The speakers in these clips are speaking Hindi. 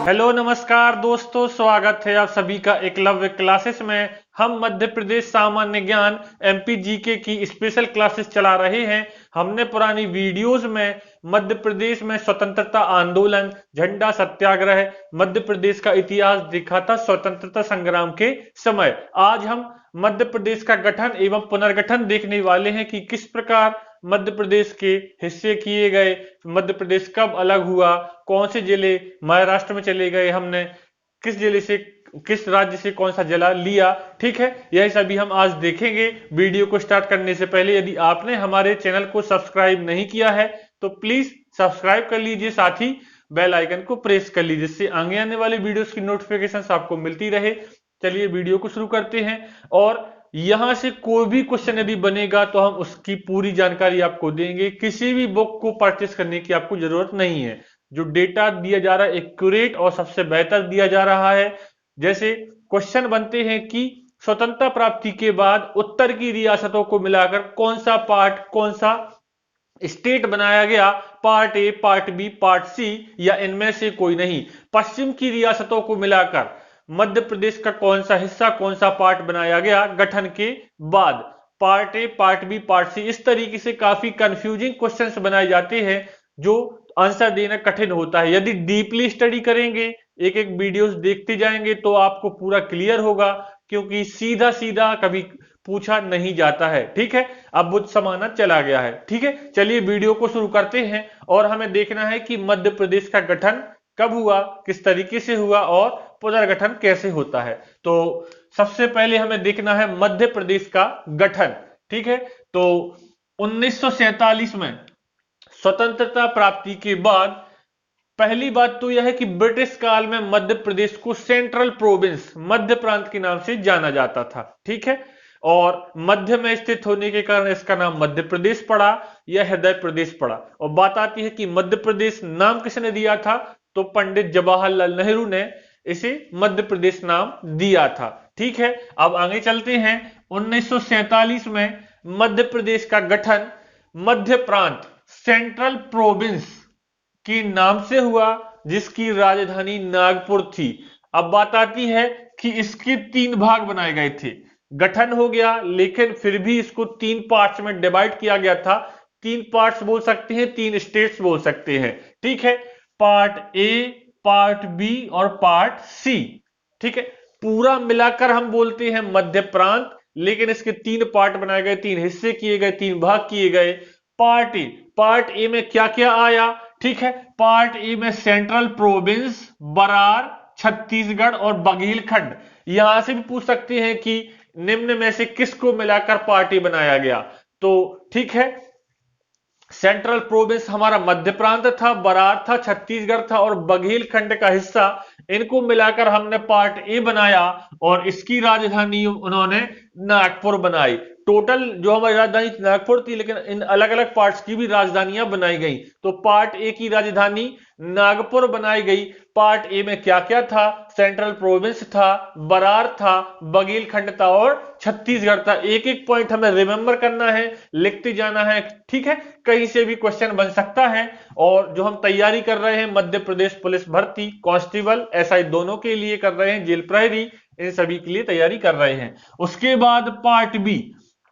हेलो नमस्कार दोस्तों, स्वागत है आप सभी का एकलव्य क्लासेस में। हम मध्य प्रदेश सामान्य ज्ञान एमपी जीके की स्पेशल क्लासेस चला रहे हैं। हमने पुरानी वीडियोस में मध्य प्रदेश में स्वतंत्रता आंदोलन, झंडा सत्याग्रह, मध्य प्रदेश का इतिहास देखा था स्वतंत्रता संग्राम के समय। आज हम मध्य प्रदेश का गठन एवं पुनर्गठन देखने वाले हैं कि किस प्रकार मध्य प्रदेश के हिस्से किए गए, मध्य प्रदेश कब अलग हुआ, कौन से जिले महाराष्ट्र में चले गए, हमने किस जिले से किस राज्य से कौन सा जिला लिया। ठीक है, यही सभी हम आज देखेंगे। वीडियो को स्टार्ट करने से पहले यदि आपने हमारे चैनल को सब्सक्राइब नहीं किया है तो प्लीज सब्सक्राइब कर लीजिए, साथ ही बेल आइकन को प्रेस कर लीजिए जिससे आगे आने वाली वीडियोस की नोटिफिकेशन आपको मिलती रहे। चलिए वीडियो को शुरू करते हैं। और यहां से कोई भी क्वेश्चन यदि बनेगा तो हम उसकी पूरी जानकारी आपको देंगे। किसी भी बुक को परचेस करने की आपको जरूरत नहीं है। जो डेटा दिया जा रहा है एक्यूरेट और सबसे बेहतर दिया जा रहा है। जैसे क्वेश्चन बनते हैं कि स्वतंत्रता प्राप्ति के बाद उत्तर की रियासतों को मिलाकर कौन सा पार्ट, कौन सा स्टेट बनाया गया, part A, part B, part C या इनमें से कोई नहीं। पश्चिम की रियासतों को मिलाकर मध्य प्रदेश का कौन सा हिस्सा, कौन सा पार्ट बनाया गया गठन के बाद, part A, part B, part C. इस तरीके से काफी कंफ्यूजिंग क्वेश्चंस बनाए जाते हैं जो आंसर देना कठिन होता है। यदि डीपली स्टडी करेंगे, एक एक वीडियोस देखते जाएंगे तो आपको पूरा क्लियर होगा, क्योंकि सीधा सीधा कभी पूछा नहीं जाता है। ठीक है, अब बुद्ध समाना चला गया है। ठीक है, चलिए वीडियो को शुरू करते हैं। और हमें देखना है कि मध्य प्रदेश का गठन कब हुआ, किस तरीके से हुआ और पुनर्गठन कैसे होता है। तो सबसे पहले हमें देखना है मध्य प्रदेश का गठन। ठीक है, तो 1947 में स्वतंत्रता प्राप्ति के बाद पहली बात तो यह है कि ब्रिटिश काल में मध्य प्रदेश को सेंट्रल प्रोविंस, मध्य प्रांत के नाम से जाना जाता था। ठीक है, और मध्य में स्थित होने के कारण इसका नाम मध्य प्रदेश पड़ा या हृदय प्रदेश पड़ा। और बात आती है कि मध्य प्रदेश नाम किसने दिया था, तो पंडित जवाहरलाल नेहरू ने इसे मध्य प्रदेश नाम दिया था। ठीक है, अब आगे चलते हैं। 1947 में मध्य प्रदेश का गठन मध्य प्रांत, सेंट्रल प्रोविंस के नाम से हुआ, जिसकी राजधानी नागपुर थी। अब बात आती है कि इसके 3 भाग बनाए गए थे। गठन हो गया लेकिन फिर भी इसको 3 पार्ट्स में डिवाइड किया गया था। 3 पार्ट्स बोल सकते हैं, 3 स्टेट्स बोल सकते हैं। ठीक है, पार्ट ए, पार्ट बी और पार्ट सी। ठीक है, पूरा मिलाकर हम बोलते हैं मध्य प्रांत, लेकिन इसके 3 पार्ट बनाए गए, 3 हिस्से किए गए, 3 भाग किए गए। पार्ट ए में क्या क्या आया। ठीक है, पार्ट ए में सेंट्रल प्रोविंस, बरार, छत्तीसगढ़ और बघेलखंड। यहां से भी पूछ सकते हैं कि निम्न में से किसको मिलाकर पार्ट ए बनाया गया। तो ठीक है, सेंट्रल प्रोविंस हमारा मध्य प्रांत था, बरार था, छत्तीसगढ़ था और बघेलखंड का हिस्सा, इनको मिलाकर हमने पार्ट ए बनाया और इसकी राजधानी उन्होंने नागपुर बनाई। टोटल जो हमारी राजधानी नागपुर थी, लेकिन इन अलग अलग पार्ट्स की भी राजधानियां बनाई गई। तो पार्ट ए की राजधानी नागपुर बनाई गई। पार्ट ए में क्या क्या था, सेंट्रल प्रोविंस था, बरार था, बघेलखंड था और छत्तीसगढ़ था। एक एक पॉइंट हमें रिमेंबर करना है, लिखते जाना है। ठीक है, कहीं से भी क्वेश्चन बन सकता है। और जो हम तैयारी कर रहे हैं मध्य प्रदेश पुलिस भर्ती, कांस्टेबल, एसआई दोनों के लिए कर रहे हैं, जेल प्रहरी, इन सभी के लिए तैयारी कर रहे हैं। उसके बाद पार्ट बी।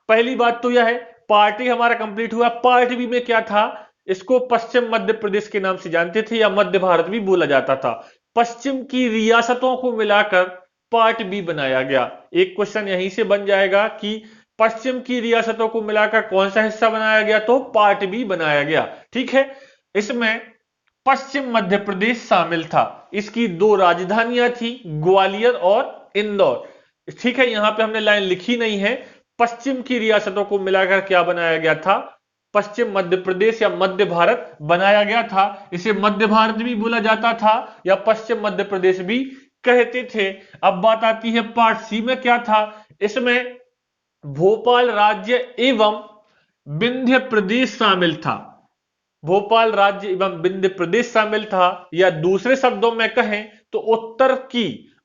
पहली बात तो यह है, पार्ट ए हमारा कंप्लीट हुआ। पार्ट बी में क्या था, इसको पश्चिम मध्य प्रदेश के नाम से जानते थे या मध्य भारत भी बोला जाता था। पश्चिम की रियासतों को मिलाकर पार्ट बी बनाया गया। एक क्वेश्चन यहीं से बन जाएगा कि पश्चिम की रियासतों को मिलाकर कौन सा हिस्सा बनाया गया, तो पार्ट बी बनाया गया। ठीक है, इसमें पश्चिम मध्य प्रदेश शामिल था। इसकी 2 राजधानियां थी, ग्वालियर और इंदौर। ठीक है, यहां पे हमने लाइन लिखी नहीं है। पश्चिम की रियासतों को मिलाकर क्या बनाया गया था, पश्चिम मध्य प्रदेश या मध्य भारत बनाया गया था। इसे मध्य भारत भी बोला जाता था या पश्चिम मध्य प्रदेश भी कहते थे। अब बात आती है पार्ट सी में क्या था। इसमें भोपाल राज्य एवं विंध्य प्रदेश शामिल था। भोपाल राज्य एवं विंध्य प्रदेश शामिल था, या दूसरे शब्दों में कहें तो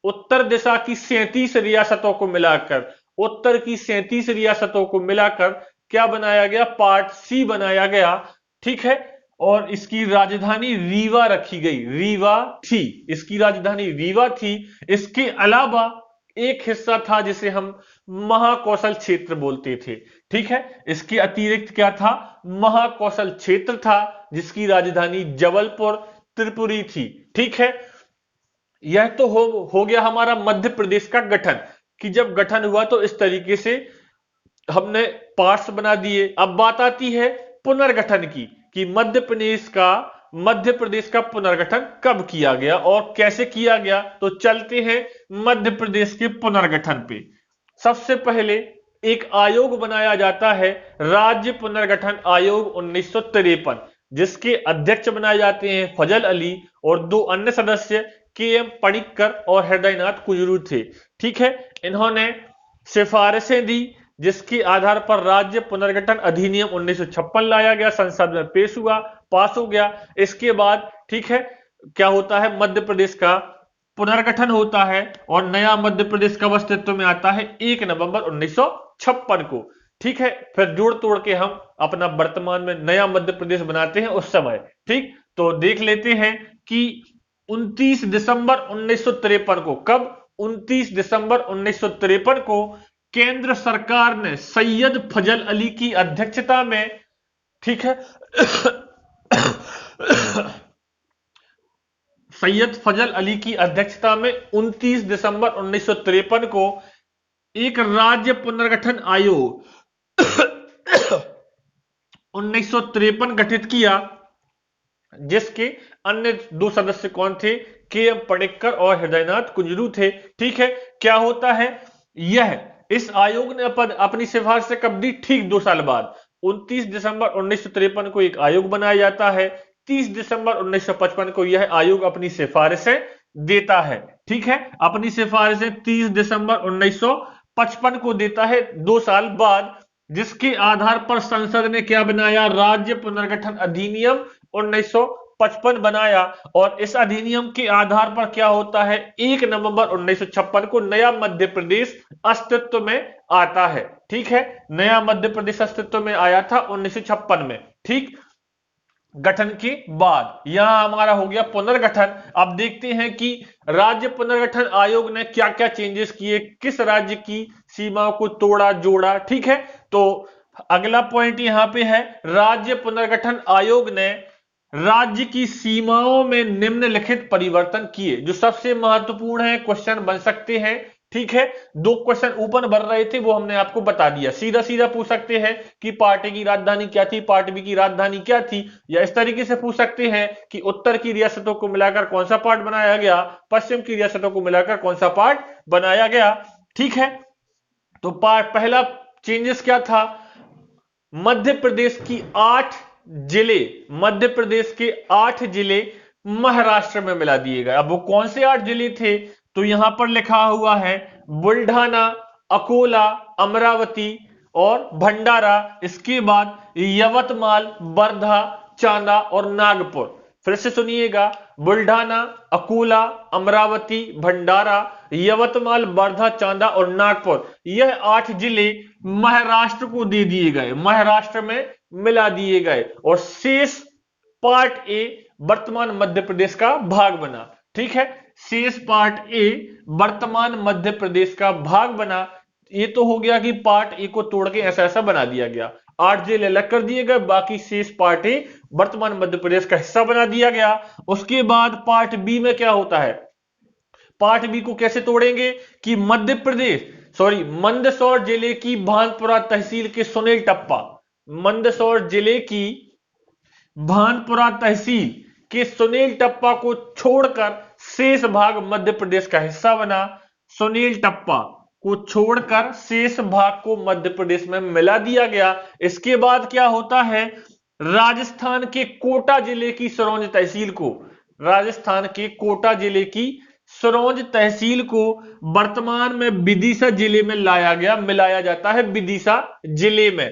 उत्तर दिशा की 37 रियासतों को मिलाकर, उत्तर की 37 रियासतों को मिलाकर क्या बनाया गया, पार्ट सी बनाया गया। ठीक है, और इसकी राजधानी रीवा रखी गई, रीवा थी, इसकी राजधानी रीवा थी। इसके अलावा एक हिस्सा था जिसे हम महाकौशल क्षेत्र बोलते थे, ठीक है। इसके अतिरिक्त क्या था, महाकौशल क्षेत्र था जिसकी राजधानी जबलपुर त्रिपुरी थी, ठीक है। यह तो हो गया हमारा मध्य प्रदेश का गठन, कि जब गठन हुआ तो इस तरीके से हमने पार्ट्स बना दिए। अब बात आती है पुनर्गठन की, कि मध्य प्रदेश का पुनर्गठन कब किया गया और कैसे किया गया। तो चलते हैं मध्य प्रदेश के पुनर्गठन पे। सबसे पहले एक आयोग बनाया जाता है, राज्य पुनर्गठन आयोग 1953, जिसके अध्यक्ष बनाए जाते हैं फजल अली और दो अन्य सदस्य के.एम. पणिक्कर और हृदयनाथ कुजरू थे, ठीक है। इन्होंने सिफारिशें दी जिसके आधार पर राज्य पुनर्गठन अधिनियम 1956 लाया गया, संसद में पेश हुआ, पास हो गया। इसके बाद, ठीक है, क्या होता है, मध्य प्रदेश का पुनर्गठन होता है और नया मध्य प्रदेश कब अस्तित्व में आता है, 1 नवंबर 1956 को, ठीक है। फिर जोड़ तोड़ के हम अपना वर्तमान में नया मध्य प्रदेश बनाते हैं उस समय, ठीक। तो देख लेते हैं कि 29 दिसंबर 1953 को, कब, 29 दिसंबर 1953 को केंद्र सरकार ने सैयद फजल अली की अध्यक्षता में, ठीक है, सैयद फजल अली की अध्यक्षता में 29 दिसंबर 1953 को एक राज्य पुनर्गठन आयोग 1953 गठित किया, जिसके अन्य दो सदस्य कौन थे, के.एम. पणिक्कर और हृदयनाथ कुजरू थे, ठीक है। क्या होता है, इस आयोग ने अपनी सिफारिश कब दी, ठीक 2 साल बाद, 29 दिसंबर 1953 को एक आयोग बनाया जाता है, 30 दिसंबर 1955 को यह आयोग अपनी सिफारिशें देता है, ठीक है। अपनी सिफारिशें 30 दिसंबर 1955 को देता है, 2 साल बाद, जिसके आधार पर संसद ने क्या बनाया, राज्य पुनर्गठन अधिनियम 1955 बनाया। और इस अधिनियम के आधार पर क्या होता है, 1 नवंबर 1956 को नया मध्य प्रदेश अस्तित्व में आता है, ठीक है। नया मध्य प्रदेश अस्तित्व में आया था 1956 में, ठीक। गठन के बाद यहां हमारा हो गया पुनर्गठन। अब देखते हैं कि राज्य पुनर्गठन आयोग ने क्या क्या चेंजेस किए, किस राज्य की सीमाओं को तोड़ा जोड़ा, ठीक है। तो अगला पॉइंट यहां पे है, राज्य पुनर्गठन आयोग ने राज्य की सीमाओं में निम्नलिखित परिवर्तन किए। जो सबसे महत्वपूर्ण है, क्वेश्चन बन सकते हैं, ठीक है। 2 क्वेश्चन ऊपर भर रहे थे, वो हमने आपको बता दिया। सीधा सीधा पूछ सकते हैं कि पार्ट ए की राजधानी क्या थी, पार्ट बी की राजधानी क्या थी, या इस तरीके से पूछ सकते हैं कि उत्तर की रियासतों को मिलाकर कौन सा पार्ट बनाया गया, पश्चिम की रियासतों को मिलाकर कौन सा पार्ट बनाया गया, ठीक है। तो पहला चेंजेस क्या था, मध्य प्रदेश की 8 जिले, मध्य प्रदेश के 8 जिले महाराष्ट्र में मिला दिए गए। अब वो कौन से 8 जिले थे, तो यहां पर लिखा हुआ है बुल्ढाना, अकोला, अमरावती और भंडारा। इसके बाद यवतमाल, वर्धा, चांदा और नागपुर। फिर से सुनिएगा, बुल्ढाना, अकोला, अमरावती, भंडारा, यवतमाल, वर्धा, चांदा और नागपुर, यह 8 जिले महाराष्ट्र को दे दिए गए, महाराष्ट्र में मिला दिए गए। और शेष पार्ट ए वर्तमान मध्य प्रदेश का भाग बना, ठीक है। शेष पार्ट ए वर्तमान मध्य प्रदेश का भाग बना। ये तो हो गया कि पार्ट ए को तोड़ के ऐसा ऐसा बना दिया गया, 8 जिले अलग कर दिए गए, बाकी शेष पार्ट ए वर्तमान मध्य प्रदेश का हिस्सा बना दिया गया। उसके बाद पार्ट बी में क्या होता है, पार्ट बी को कैसे तोड़ेंगे कि मंदसौर जिले की भानपुरा तहसील के सुनील टप्पा, मंदसौर जिले की भानपुरा तहसील के सुनील टप्पा को छोड़कर शेष भाग मध्य प्रदेश का हिस्सा बना। सुनील टप्पा को छोड़कर शेष भाग को मध्य प्रदेश में मिला दिया गया। इसके बाद क्या होता है, राजस्थान के कोटा जिले की सिरोंज तहसील को, राजस्थान के कोटा जिले की सिरोंज तहसील को वर्तमान में विदिशा जिले में लाया गया, मिलाया जाता है विदिशा जिले में।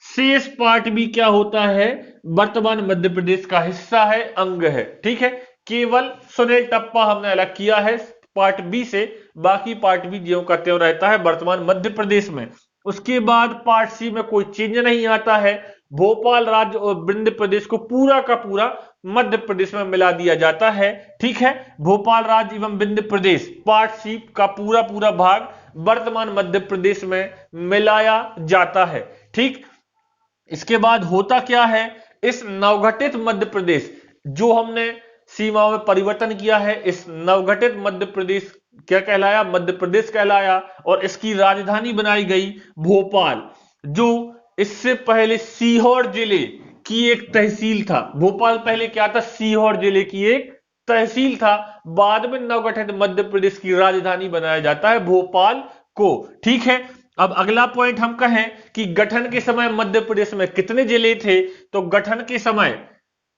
शेष पार्ट भी क्या होता है, वर्तमान मध्य प्रदेश का हिस्सा है, अंग है, ठीक है। केवल सुनील टप्पा हमने अलग किया है पार्ट बी से, बाकी पार्ट बी ज्यों का त्यों रहता है वर्तमान मध्य प्रदेश में। उसके बाद पार्ट सी में कोई चेंज नहीं आता है, भोपाल राज्य और विंध्य प्रदेश को पूरा का पूरा मध्य प्रदेश में मिला दिया जाता है। ठीक है, भोपाल राज्य एवं विंध्य प्रदेश पार्ट सी का पूरा पूरा भाग वर्तमान मध्य प्रदेश में मिलाया जाता है। ठीक, इसके बाद होता क्या है, इस नवगठित मध्य प्रदेश जो हमने सीमाओं में परिवर्तन किया है, इस नवगठित मध्य प्रदेश क्या कहलाया, मध्य प्रदेश कहलाया, और इसकी राजधानी बनाई गई भोपाल, जो इससे पहले सीहोर जिले की एक तहसील था। भोपाल पहले क्या था, सीहोर जिले की एक तहसील था। बाद में नवगठित मध्य प्रदेश की राजधानी बनाया जाता है भोपाल को। ठीक है, अब अगला पॉइंट हम कहें कि गठन के समय मध्य प्रदेश में कितने जिले थे, तो गठन के समय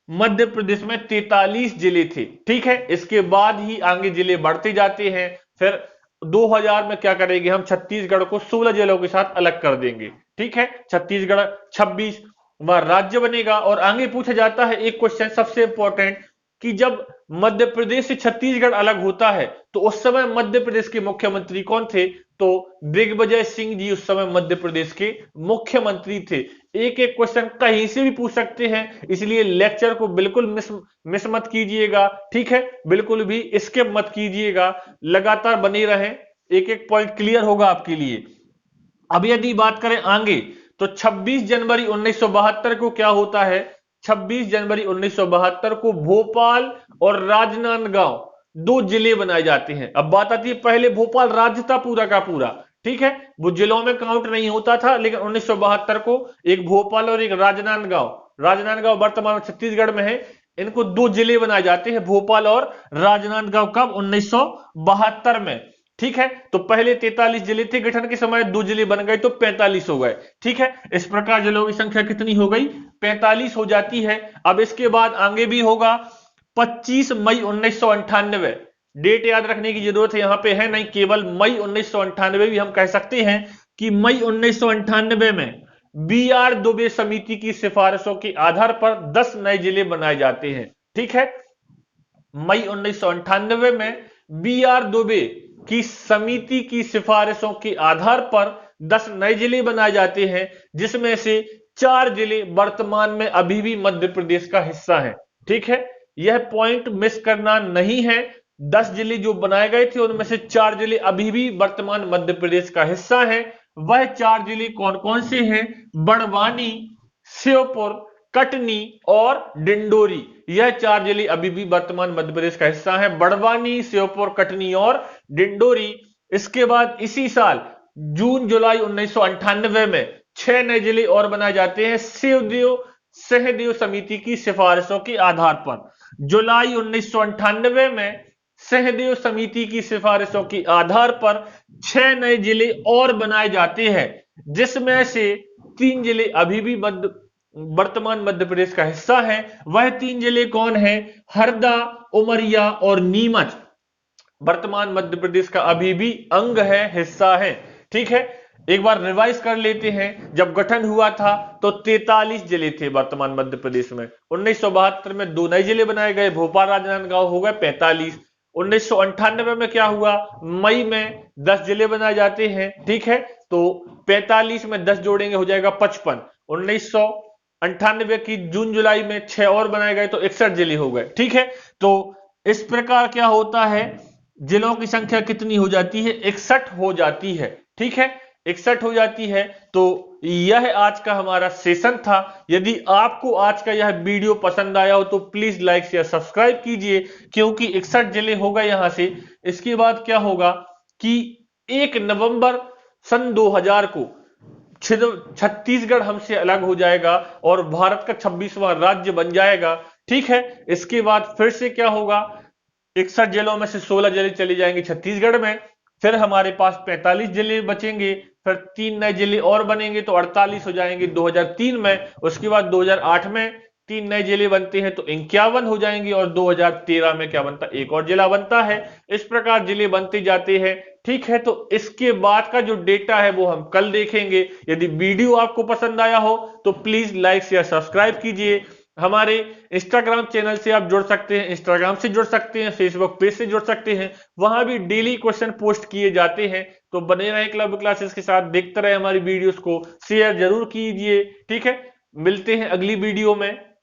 मध्य प्रदेश में 43 जिले थे। ठीक है, इसके बाद ही आगे जिले बढ़ते जाते हैं। फिर 2000 में क्या करेंगे हम, छत्तीसगढ़ को 16 जिलों के साथ अलग कर देंगे। ठीक है, छत्तीसगढ़ 26 राज्य बनेगा। और आगे पूछा जाता है एक क्वेश्चन सबसे इंपॉर्टेंट, कि जब मध्य प्रदेश से छत्तीसगढ़ अलग होता है तो उस समय मध्य प्रदेश के मुख्यमंत्री कौन थे, तो दिग्विजय सिंह जी उस समय मध्य प्रदेश के मुख्यमंत्री थे। एक एक क्वेश्चन कहीं से भी पूछ सकते हैं, इसलिए लेक्चर को बिल्कुल मिस मत कीजिएगा। ठीक है, बिल्कुल भी स्किप मत कीजिएगा, लगातार बने रहें, एक एक पॉइंट क्लियर होगा आपके लिए। अब यदि बात करें आगे, तो 26 जनवरी 1972 को क्या होता है, 26 जनवरी 1972 को भोपाल और राजनांदगांव दो जिले बनाए जाते हैं। अब बात आती है, पहले भोपाल राज्य था पूरा का पूरा। ठीक है, वो जिलों में काउंट नहीं होता था, लेकिन 1972 को एक भोपाल और एक राजनांदगांव वर्तमान छत्तीसगढ़ में है, इनको दो जिले बनाए जाते हैं, भोपाल और राजनांदगांव। कब, 1972 में। ठीक है, तो पहले 43 जिले थे गठन के समय, दो जिले बन गए तो 45 हो गए। ठीक है, इस प्रकार जिलों की संख्या कितनी हो गई, 45 हो जाती है। अब इसके बाद आगे भी होगा 25 मई 1998, डेट याद रखने की जरूरत यहां पे है नहीं, केवल मई 1998 भी हम कह सकते हैं कि मई 1998 में BR दुबे समिति की सिफारिशों के आधार पर 10 नए जिले बनाए जाते हैं। ठीक है, मई 1998 में BR दुबे की समिति की सिफारिशों के आधार पर 10 नए जिले बनाए जाते हैं, जिसमें से 4 जिले वर्तमान में अभी भी मध्य प्रदेश का हिस्सा हैं। ठीक है, यह पॉइंट मिस करना नहीं है। 10 जिले जो बनाए गए थे उनमें से 4 जिले अभी भी वर्तमान मध्य प्रदेश का हिस्सा हैं। वह 4 जिले कौन कौन से हैं, बड़वानी, श्योपुर, कटनी और डिंडोरी। यह 4 जिले अभी भी वर्तमान मध्य प्रदेश का हिस्सा है, बड़वानी, श्योपुर, कटनी और डिंडोरी। इसके बाद इसी साल जून जुलाई 1998 में 6 नए जिले और बनाए जाते हैं सहदेव समिति की सिफारिशों के आधार पर। जुलाई 1998 में सहदेव समिति की सिफारिशों के आधार पर 6 नए जिले और बनाए जाते हैं, जिसमें से 3 जिले अभी भी वर्तमान मध्य प्रदेश का हिस्सा है। वह 3 जिले कौन है, हरदा, उमरिया और नीमच वर्तमान मध्य प्रदेश का अभी भी अंग है, हिस्सा है। ठीक है, एक बार रिवाइज कर लेते हैं। जब गठन हुआ था तो 43 जिले थे वर्तमान मध्य प्रदेश में। 1972 में 2 नए जिले बनाए गए, भोपाल राजनांदगांव हो गए 45। 1998 में क्या हुआ, मई में 10 जिले बनाए जाते हैं। ठीक है, तो 45 में 10 जोड़ेंगे हो जाएगा 55। 1998 की जून जुलाई में 6 और बनाए गए तो 61 जिले हो गए। ठीक है, तो इस प्रकार क्या होता है, जिलों की संख्या कितनी हो जाती है, 61 हो जाती है। ठीक है, 61 हो जाती है। तो यह आज का हमारा सेशन था। यदि आपको आज का यह वीडियो पसंद आया हो तो प्लीज लाइक शेयर सब्सक्राइब कीजिए, क्योंकि 61 जिले हो गए यहां से। इसके बाद क्या होगा कि 1 नवंबर सन 2000 को छत्तीसगढ़ हमसे अलग हो जाएगा और भारत का 26वां राज्य बन जाएगा। ठीक है, इसके बाद फिर से क्या होगा, 61 जिलों में से 16 जिले चले जाएंगे छत्तीसगढ़ में, फिर हमारे पास 45 जिले बचेंगे, फिर 3 नए जिले और बनेंगे तो 48 हो जाएंगे 2003 में। उसके बाद 2008 में 3 नए जिले बनते हैं तो 51 हो जाएंगे, और 2013 में क्या बनता है, एक और जिला बनता है। इस प्रकार जिले बनते जाते हैं। ठीक है, तो इसके बाद का जो डेटा है वो हम कल देखेंगे। यदि वीडियो आपको पसंद आया हो तो प्लीज लाइक शेयर सब्सक्राइब कीजिए। हमारे इंस्टाग्राम चैनल से आप जुड़ सकते हैं, इंस्टाग्राम से जुड़ सकते हैं, फेसबुक पेज से जुड़ सकते हैं, वहां भी डेली क्वेश्चन पोस्ट किए जाते हैं। तो बने रहे क्लब क्लासेस के साथ, देखते रहे हमारी वीडियोस को, शेयर जरूर कीजिए। ठीक है, मिलते हैं अगली वीडियो में।